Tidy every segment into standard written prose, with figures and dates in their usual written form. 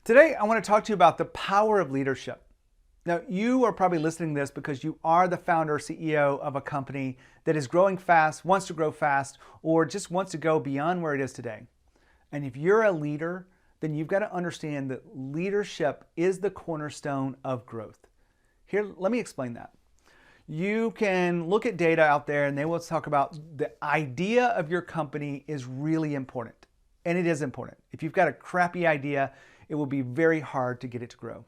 Today, I want to talk to you about the power of leadership. Now, you are probably listening to this because you are the founder or CEO of a company that is growing fast, wants to grow fast, or just wants to go beyond where it is today. And if you're a leader, then you've got to understand that leadership is the cornerstone of growth. Here, let me explain that. You can look at data out there and they will talk about the idea of your company is really important. And it is important. If you've got a crappy idea, it will be very hard to get it to grow.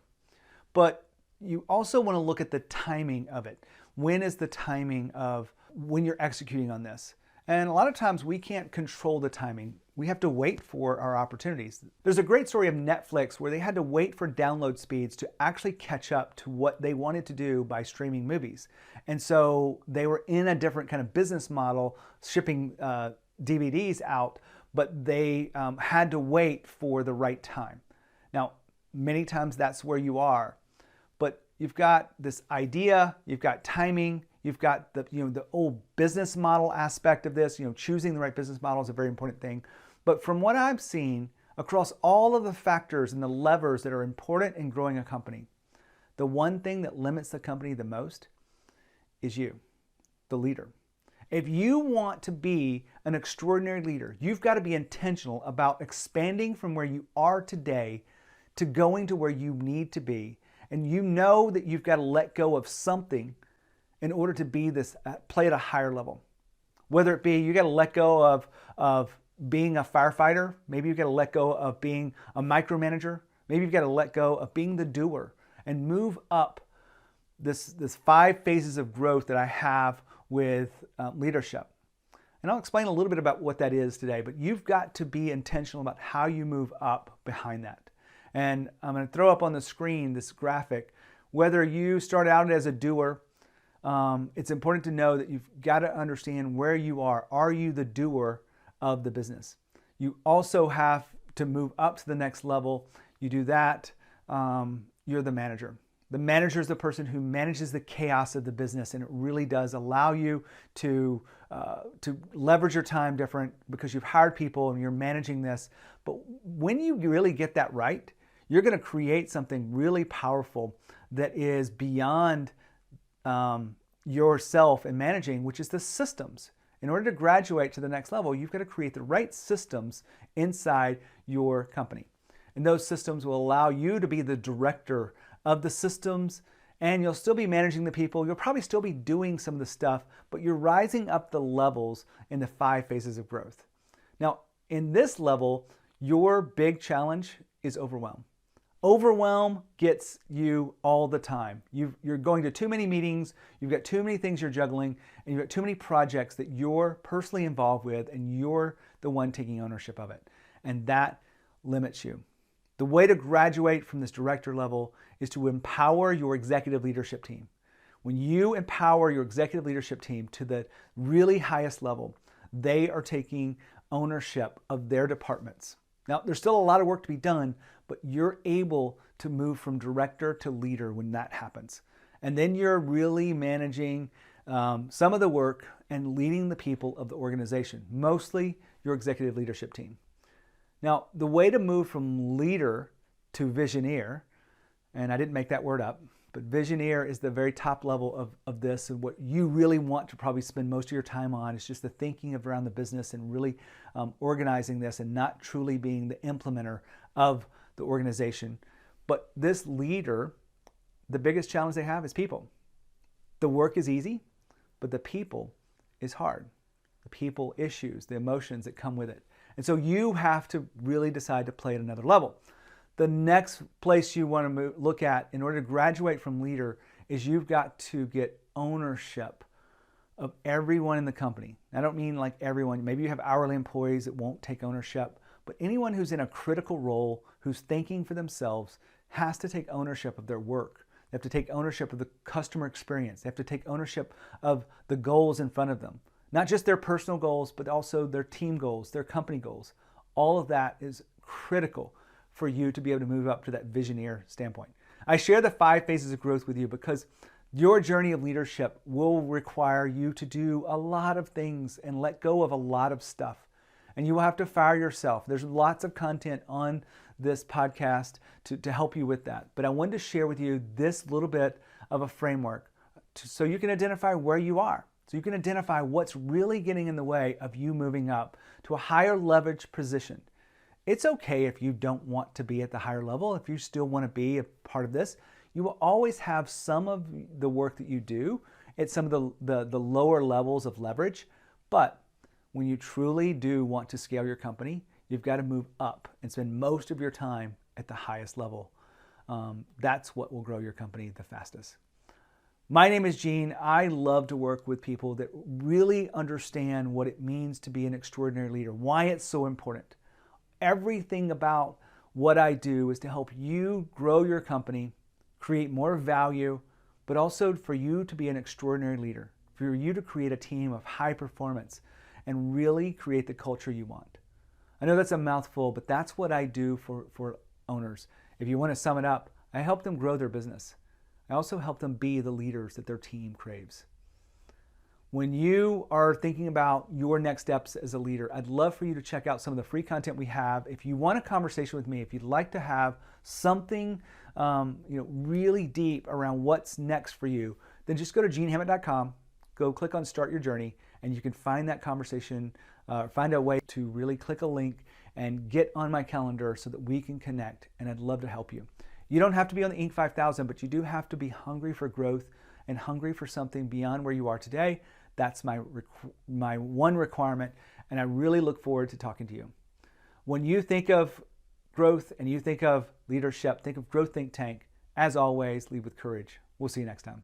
But you also want to look at the timing of it. When is the timing of when you're executing on this? And a lot of times we can't control the timing. We have to wait for our opportunities. There's a great story of Netflix where they had to wait for download speeds to actually catch up to what they wanted to do by streaming movies. And so they were in a different kind of business model, shipping DVDs out, but they had to wait for the right time. Now, many times that's where you are, but you've got this idea, you've got timing, you've got the old business model aspect of this. Choosing the right business model is a very important thing. But from what I've seen across all of the factors and the levers that are important in growing a company, the one thing that limits the company the most is you, the leader. If you want to be an extraordinary leader, you've got to be intentional about expanding from where you are today to going to where you need to be. And you know that you've got to let go of something in order to be this, play at a higher level. Whether it be you got to let go of being a firefighter, maybe you've got to let go of being a micromanager, maybe you've got to let go of being the doer and move up this 5 phases of growth that I have with leadership. And I'll explain a little bit about what that is today, but you've got to be intentional about how you move up behind that. And I'm going to throw up on the screen this graphic. Whether you start out as a doer, it's important to know that you've got to understand where you are. Are you the doer of the business? You also have to move up to the next level. You do that, you're the manager. The manager is the person who manages the chaos of the business, and it really does allow you to leverage your time different because you've hired people and you're managing this. But when you really get that right, you're going to create something really powerful that is beyond yourself and managing, which is the systems. In order to graduate to the next level, you've got to create the right systems inside your company. And those systems will allow you to be the director of the systems, and you'll still be managing the people. You'll probably still be doing some of the stuff, but you're rising up the levels in the 5 phases of growth. Now, in this level, your big challenge is overwhelm. Overwhelm gets you all the time. You're going to too many meetings, you've got too many things you're juggling, and you've got too many projects that you're personally involved with, and you're the one taking ownership of it. And that limits you. The way to graduate from this director level is to empower your executive leadership team. When you empower your executive leadership team to the really highest level, they are taking ownership of their departments. Now, there's still a lot of work to be done, but you're able to move from director to leader when that happens. And then you're really managing some of the work and leading the people of the organization, mostly your executive leadership team. Now, the way to move from leader to visioneer, and I didn't make that word up, but visioneer is the very top level of this, and what you really want to probably spend most of your time on is just the thinking around the business and really organizing this and not truly being the implementer of the organization. But this leader, the biggest challenge they have is people. The work is easy, but the people is hard. The people issues, the emotions that come with it. And so you have to really decide to play at another level. The next place you want to look at in order to graduate from leader is you've got to get ownership of everyone in the company. I don't mean like everyone. Maybe you have hourly employees that won't take ownership, but anyone who's in a critical role, who's thinking for themselves, has to take ownership of their work. They have to take ownership of the customer experience. They have to take ownership of the goals in front of them. Not just their personal goals, but also their team goals, their company goals. All of that is critical for you to be able to move up to that visioneer standpoint. I share the 5 phases of growth with you because your journey of leadership will require you to do a lot of things and let go of a lot of stuff. And you will have to fire yourself. There's lots of content on this podcast to help you with that. But I wanted to share with you this little bit of a framework so you can identify where you are. So you can identify what's really getting in the way of you moving up to a higher leverage position. It's okay if you don't want to be at the higher level. If you still want to be a part of this, you will always have some of the work that you do at some of the lower levels of leverage. But when you truly do want to scale your company, you've got to move up and spend most of your time at the highest level. That's what will grow your company the fastest. My name is Gene. I love to work with people that really understand what it means to be an extraordinary leader, why it's so important. Everything about what I do is to help you grow your company, create more value, but also for you to be an extraordinary leader, for you to create a team of high performance and really create the culture you want. I know that's a mouthful, but that's what I do for owners. If you want to sum it up, I help them grow their business. I also help them be the leaders that their team craves. When you are thinking about your next steps as a leader, I'd love for you to check out some of the free content we have. If you want a conversation with me, if you'd like to have something really deep around what's next for you, then just go to genehammett.com, go click on Start Your Journey, and you can find that conversation, find a way to really click a link and get on my calendar so that we can connect, and I'd love to help you. You don't have to be on the Inc. 5000, but you do have to be hungry for growth and hungry for something beyond where you are today. That's my one requirement, and I really look forward to talking to you. When you think of growth and you think of leadership, think of Growth Think Tank. As always, lead with courage. We'll see you next time.